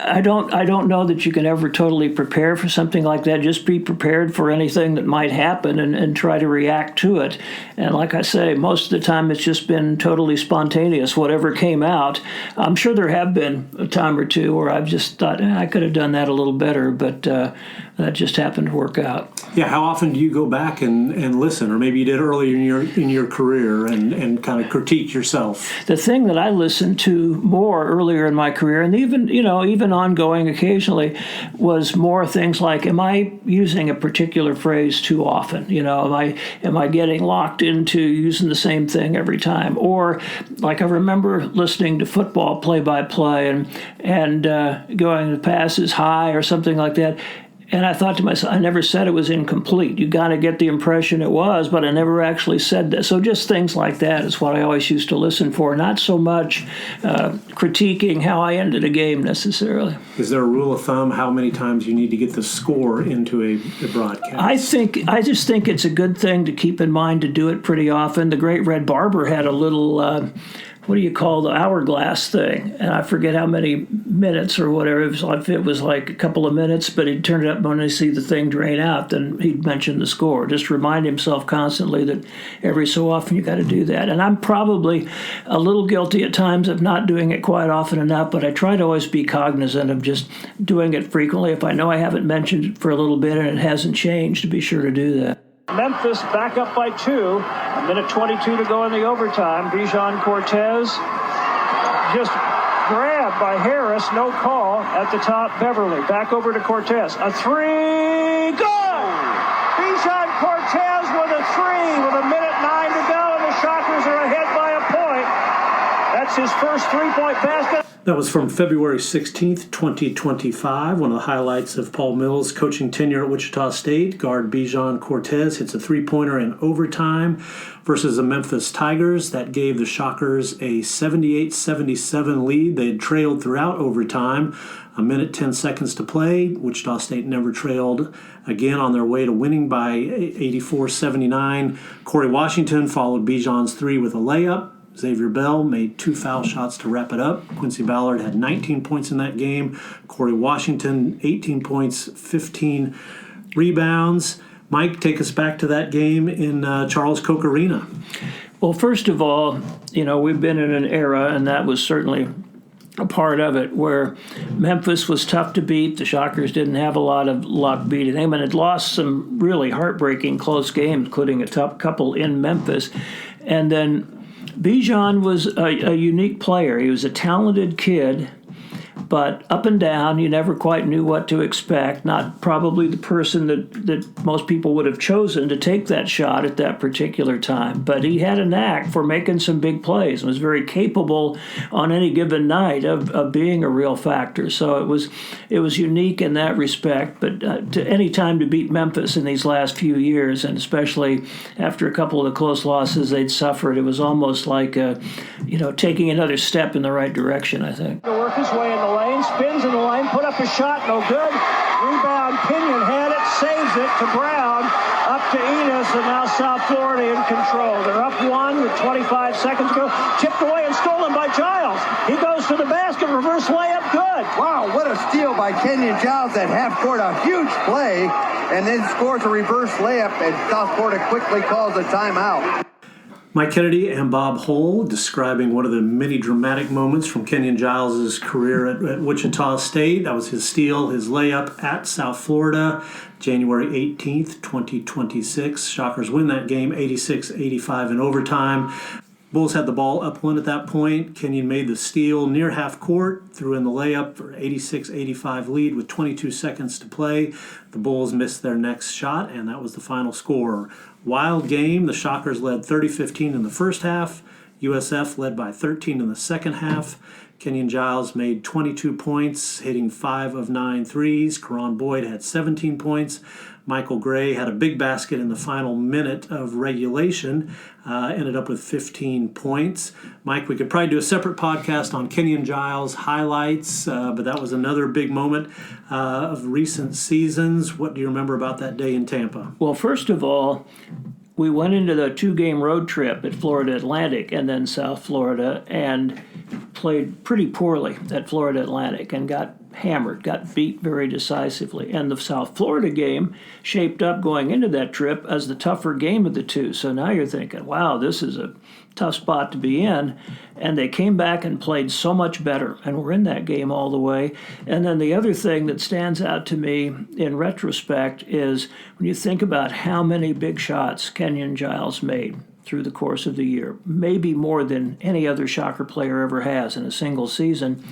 [SPEAKER 2] I don't know that you can ever totally prepare for something like that. Just be prepared for anything that might happen and try to react to it. And like I say, most of the time it's just been totally spontaneous, whatever came out. I'm sure there have been a time or two where I've just thought, I could have done that a little better, but that just happened to work out.
[SPEAKER 1] Yeah, how often do you go back and listen, or maybe you did earlier in your career and kind of critique yourself?
[SPEAKER 2] The thing that I listened to more earlier in my career, and even ongoing occasionally, was more things like, am I using a particular phrase too often? Am I getting locked into using the same thing every time? Or like I remember listening to football play-by-play and going the pass is high or something like that. And I thought to myself, I never said it was incomplete. You got to get the impression it was, but I never actually said that. So just things like that is what I always used to listen for, not so much critiquing how I ended a game necessarily.
[SPEAKER 1] Is there a rule of thumb how many times you need to get the score into a broadcast?
[SPEAKER 2] I just think it's a good thing to keep in mind to do it pretty often. The great Red Barber had a little what do you call the hourglass thing? And I forget how many minutes or whatever. It was like a couple of minutes, but he'd turn it up when he see the thing drain out, then he'd mention the score. Just remind himself constantly that every so often you got to do that. And I'm probably a little guilty at times of not doing it quite often enough, but I try to always be cognizant of just doing it frequently. If I know I haven't mentioned it for a little bit and it hasn't changed, to be sure to do that.
[SPEAKER 7] Memphis back up by 2. A minute 22 to go in the overtime. Bijan Cortez just grabbed by Harris. No call at the top. Beverly back over to Cortez. A 3. Good! Bijan Cortez with a 3 with a minute 9 to go, and the Shockers are ahead by a point. That's his first three-point basket.
[SPEAKER 1] That was from February 16th, 2025. One of the highlights of Paul Mills' coaching tenure at Wichita State. Guard Bijan Cortez hits a three-pointer in overtime versus the Memphis Tigers. That gave the Shockers a 78-77 lead. They had trailed throughout overtime. A minute, 10 seconds to play. Wichita State never trailed again on their way to winning by 84-79. Corey Washington followed Bijan's three with a layup. Xavier Bell made two foul shots to wrap it up. Quincy Ballard had 19 points in that game. Corey Washington, 18 points, 15 rebounds. Mike, take us back to that game in Charles Koch Arena.
[SPEAKER 2] Well, first of all, we've been in an era, and that was certainly a part of it, where Memphis was tough to beat. The Shockers didn't have a lot of luck beating them, and had lost some really heartbreaking close games, including a tough couple in Memphis. And then Bijan was a unique player. He was a talented kid, but up and down, you never quite knew what to expect. Not probably the person that most people would have chosen to take that shot at that particular time. But he had a knack for making some big plays and was very capable on any given night of being a real factor. So it was unique in that respect. But to any time to beat Memphis in these last few years, and especially after a couple of the close losses they'd suffered, it was almost like taking another step in the right direction, I think.
[SPEAKER 9] To work his way in the lane, spins in the lane, put up a shot, no good. Rebound, Kenyon had it, saves it to Brown, up to Enos, and now South Florida in control. They're up one with 25 seconds to go. Tipped away and stolen by Giles. He goes to the basket, reverse layup, good.
[SPEAKER 10] Wow, what a steal by Kenyon Giles at half court, a huge play, and then scores a reverse layup, and South Florida quickly calls a timeout.
[SPEAKER 1] Mike Kennedy and Bob Hull describing one of the many dramatic moments from Kenyon Giles' career at Wichita State. That was his steal, his layup at South Florida, January 18th, 2026. Shockers win that game 86-85 in overtime. Bulls had the ball up one at that point. Kenyon made the steal near half court, threw in the layup for 86-85 lead with 22 seconds to play. The Bulls missed their next shot, and that was the final score. Wild game. The Shockers led 30-15 in the first half. USF led by 13 in the second half. Kenyon Giles made 22 points, hitting 5 of 9 threes. Karan Boyd had 17 points. Michael Gray had a big basket in the final minute of regulation, ended up with 15 points. Mike, we could probably do a separate podcast on Kenyon Giles highlights, but that was another big moment of recent seasons. What do you remember about that day in Tampa?
[SPEAKER 2] Well, first of all, we went into the two-game road trip at Florida Atlantic and then South Florida and played pretty poorly at Florida Atlantic and got hammered, got beat very decisively. And the South Florida game shaped up going into that trip as the tougher game of the two. So now you're thinking, wow, this is a tough spot to be in. And they came back and played so much better and were in that game all the way. And then the other thing that stands out to me in retrospect is when you think about how many big shots Kenyon Giles made through the course of the year, maybe more than any other Shocker player ever has in a single season.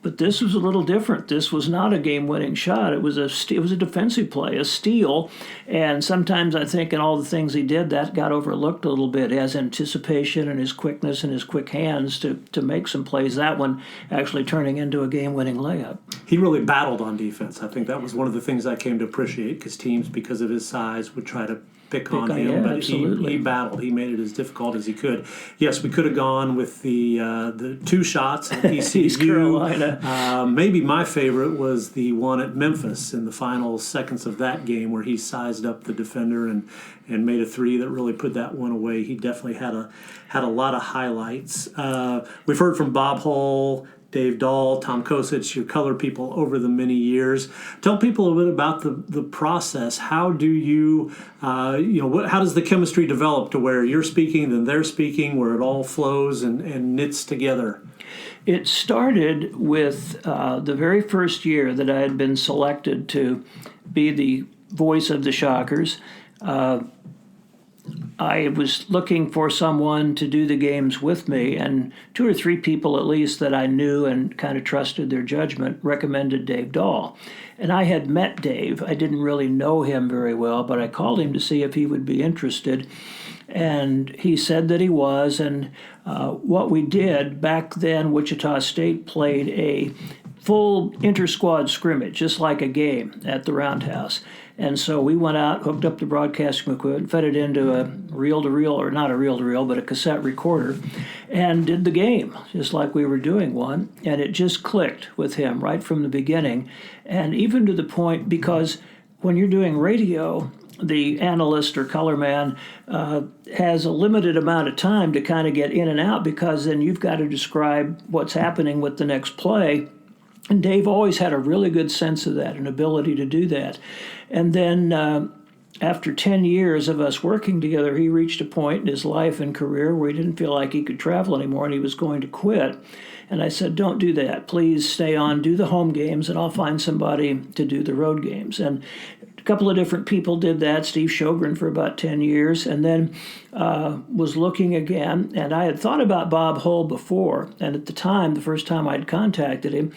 [SPEAKER 2] But this was a little different. This was not a game-winning shot. It was a defensive play, a steal. And sometimes I think in all the things he did, that got overlooked a little bit. His anticipation and his quickness and his quick hands to make some plays. That one actually turning into a game-winning layup.
[SPEAKER 1] He really battled on defense. I think that was one of the things I came to appreciate, because teams, because of his size, would try to pick on him,
[SPEAKER 2] yeah,
[SPEAKER 1] but he battled. He made it as difficult as he could. Yes, we could have gone with the two shots at ECU.
[SPEAKER 2] East Carolina.
[SPEAKER 1] Maybe my favorite was the one at Memphis in the final seconds of that game, where he sized up the defender and made a three that really put that one away. He definitely had a lot of highlights. We've heard from Bob Hull, Dave Dahl, Tom Kosich, your color people over the many years. Tell people a little bit about the process. How do you, how does the chemistry develop to where you're speaking, then they're speaking, where it all flows and knits together?
[SPEAKER 2] It started with the very first year that I had been selected to be the voice of the Shockers. I was looking for someone to do the games with me, and two or three people at least that I knew and kind of trusted their judgment recommended Dave Dahl. And I had met Dave. I didn't really know him very well, but I called him to see if he would be interested. And he said that he was. And what we did back then, Wichita State played a full inter-squad scrimmage, just like a game at the Roundhouse. And so we went out, hooked up the broadcasting equipment, fed it into a reel-to-reel, or not a reel-to-reel, but a cassette recorder, and did the game, just like we were doing one. And it just clicked with him right from the beginning. And even to the point, because when you're doing radio, the analyst or color man has a limited amount of time to kind of get in and out, because then you've got to describe what's happening with the next play. And Dave always had a really good sense of that, an ability to do that. And then after 10 years of us working together, he reached a point in his life and career where he didn't feel like he could travel anymore and he was going to quit. And I said, don't do that. Please stay on, do the home games, and I'll find somebody to do the road games. And a couple of different people did that, Steve Sjogren for about 10 years, and then was looking again. And I had thought about Bob Hull before, and at the time, the first time I'd contacted him,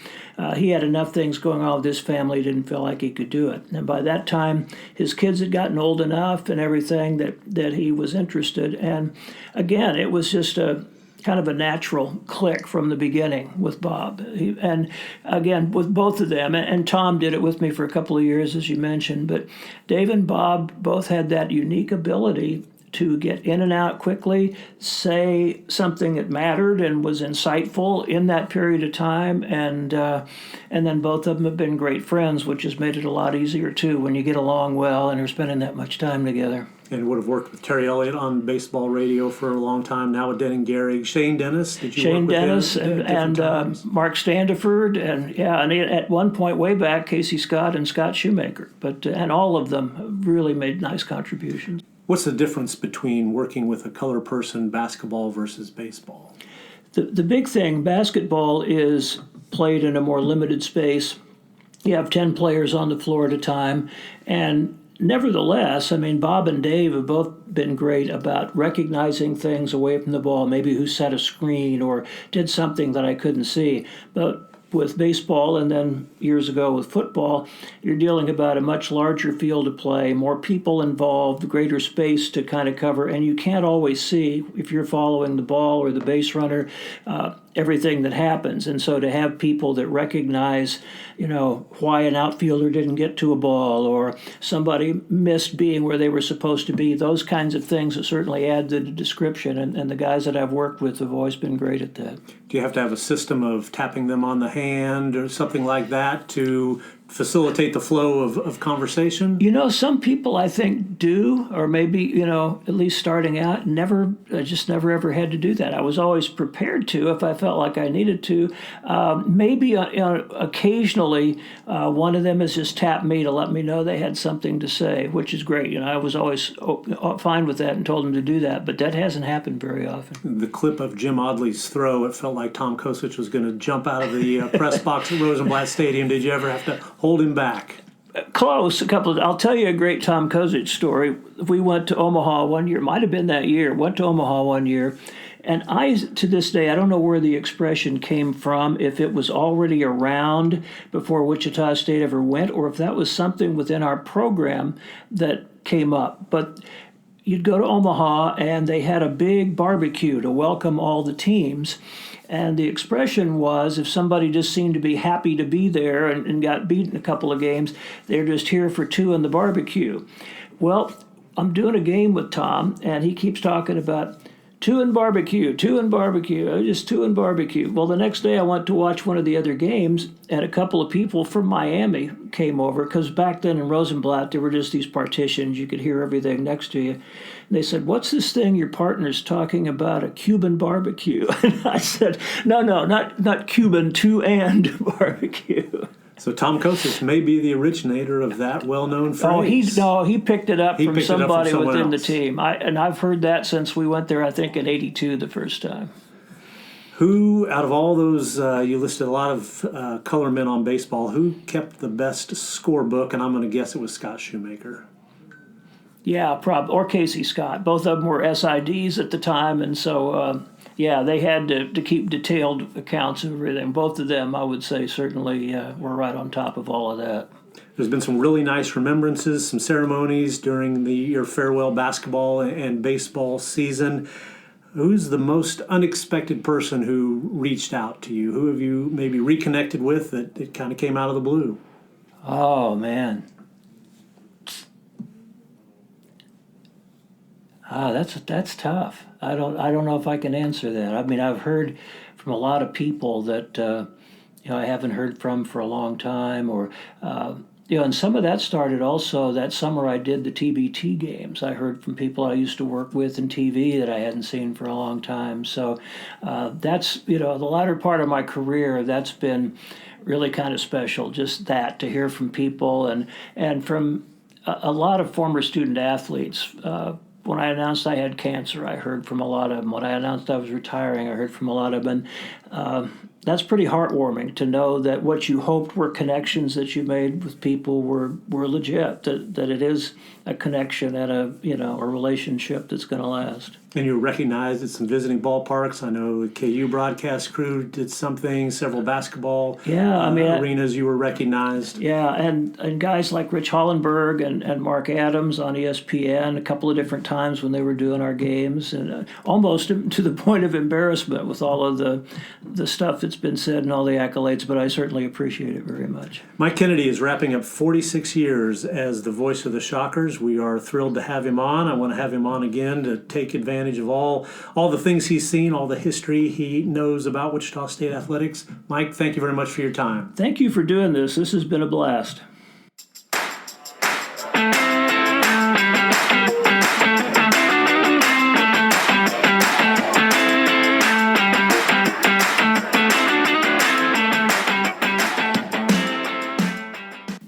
[SPEAKER 2] he had enough things going on with his family, he didn't feel like he could do it. And by that time, his kids had gotten old enough and everything that he was interested. And again, it was just a kind of a natural click from the beginning with Bob. And again, with both of them, and Tom did it with me for a couple of years, as you mentioned, but Dave and Bob both had that unique ability to get in and out quickly, say something that mattered and was insightful in that period of time, and then both of them have been great friends, which has made it a lot easier too when you get along well and are spending that much time together.
[SPEAKER 1] And would have worked with Terry Elliott on baseball radio for a long time, now with Denning Gehrig. Shane Dennis, did you
[SPEAKER 2] Shane
[SPEAKER 1] work with
[SPEAKER 2] Dennis
[SPEAKER 1] him
[SPEAKER 2] and Mark Standiford, and at one point way back, Casey Scott and Scott Shoemaker. But and all of them really made nice contributions.
[SPEAKER 1] What's the difference between working with a color person, basketball versus baseball?
[SPEAKER 2] The big thing, basketball is played in a more limited space. You have 10 players on the floor at a time, and nevertheless, I mean, Bob and Dave have both been great about recognizing things away from the ball, maybe who set a screen or did something that I couldn't see. But with baseball, and then years ago with football, you're dealing about a much larger field of play, more people involved, greater space to kind of cover, and you can't always see, if you're following the ball or the base runner, everything that happens. And so to have people that recognize, why an outfielder didn't get to a ball or somebody missed being where they were supposed to be, those kinds of things that certainly add to the description. And the guys that I've worked with have always been great at that.
[SPEAKER 1] Do you have to have a system of tapping them on the hand or something like that to facilitate the flow of conversation?
[SPEAKER 2] Some people I think do, or maybe, at least starting out, just never ever had to do that. I was always prepared to if I felt like I needed to. Maybe occasionally one of them has just tapped me to let me know they had something to say, which is great. I was always fine with that and told them to do that, but that hasn't happened very often.
[SPEAKER 1] The clip of Jim Audley's throw, it felt like Tom Kosich was going to jump out of the press box at Rosenblatt Stadium. Did you ever have to hold him back?
[SPEAKER 2] Close. I'll tell you a great Tom Kosich story. We went to Omaha one year, might have been that year, went to Omaha one year, and to this day, I don't know where the expression came from, if it was already around before Wichita State ever went, or if that was something within our program that came up. But you'd go to Omaha, and they had a big barbecue to welcome all the teams. And the expression was, if somebody just seemed to be happy to be there and got beaten a couple of games, they're just here for two in the barbecue. Well, I'm doing a game with Tom, and he keeps talking about two in barbecue, just two in barbecue. Well, the next day I went to watch one of the other games, and a couple of people from Miami came over, because back then in Rosenblatt, there were just these partitions. You could hear everything next to you. And they said, "What's this thing your partner's talking about, a Cuban barbecue?" And I said, no, not Cuban, two-and barbecue.
[SPEAKER 1] So Tom Kosich may be the originator of that well-known phrase.
[SPEAKER 2] He picked it up from somebody within the
[SPEAKER 1] else.
[SPEAKER 2] team. I've heard that since we went there, I think, in '82 the first time.
[SPEAKER 1] Who, out of all those, you listed a lot of color men on baseball, who kept the best scorebook? And I'm going to guess it was Scott Shoemaker.
[SPEAKER 2] Yeah, or Casey Scott. Both of them were SIDs at the time, and so yeah, they had to keep detailed accounts of everything. Both of them, I would say, certainly were right on top of all of that.
[SPEAKER 1] There's been some really nice remembrances, some ceremonies during your farewell basketball and baseball season. Who's the most unexpected person who reached out to you? Who have you maybe reconnected with that it kind of came out of the blue?
[SPEAKER 2] Oh, man. That's tough. I don't know if I can answer that. I mean, I've heard from a lot of people that I haven't heard from for a long time, or and some of that started also that summer I did the TBT games. I heard from people I used to work with in TV that I hadn't seen for a long time. So that's the latter part of my career. That's been really kind of special. Just that, to hear from people and from a lot of former student athletes. When I announced I had cancer, I heard from a lot of them. When I announced I was retiring, I heard from a lot of them. And that's pretty heartwarming to know that what you hoped were connections that you made with people were legit, that it is a connection and a relationship that's going to last.
[SPEAKER 1] And you were recognized at some visiting ballparks. I know the KU broadcast crew did something, several basketball arenas you were recognized.
[SPEAKER 2] Yeah, and guys like Rich Hollenberg and Mark Adams on ESPN a couple of different times when they were doing our games, and almost to the point of embarrassment with all of the stuff that's been said and all the accolades, but I certainly appreciate it very much.
[SPEAKER 1] Mike Kennedy is wrapping up 46 years as the voice of the Shockers. We are thrilled to have him on. I want to have him on again to take advantage of all the things he's seen, all the history he knows about Wichita State athletics. Mike, thank you very much for your time.
[SPEAKER 2] Thank you for doing this. This has been a blast.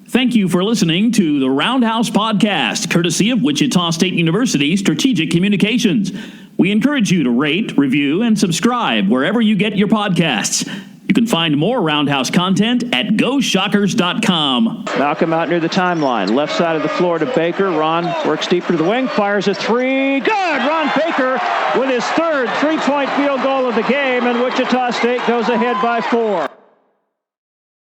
[SPEAKER 11] Thank you for listening to the Roundhouse Podcast, courtesy of Wichita State University Strategic Communications. We encourage you to rate, review, and subscribe wherever you get your podcasts. You can find more Roundhouse content at GoShockers.com.
[SPEAKER 7] Malcolm out near the timeline. Left side of the floor to Baker. Ron works deeper to the wing. Fires a three. Good! Ron Baker with his third three-point field goal of the game, and Wichita State goes ahead by 4.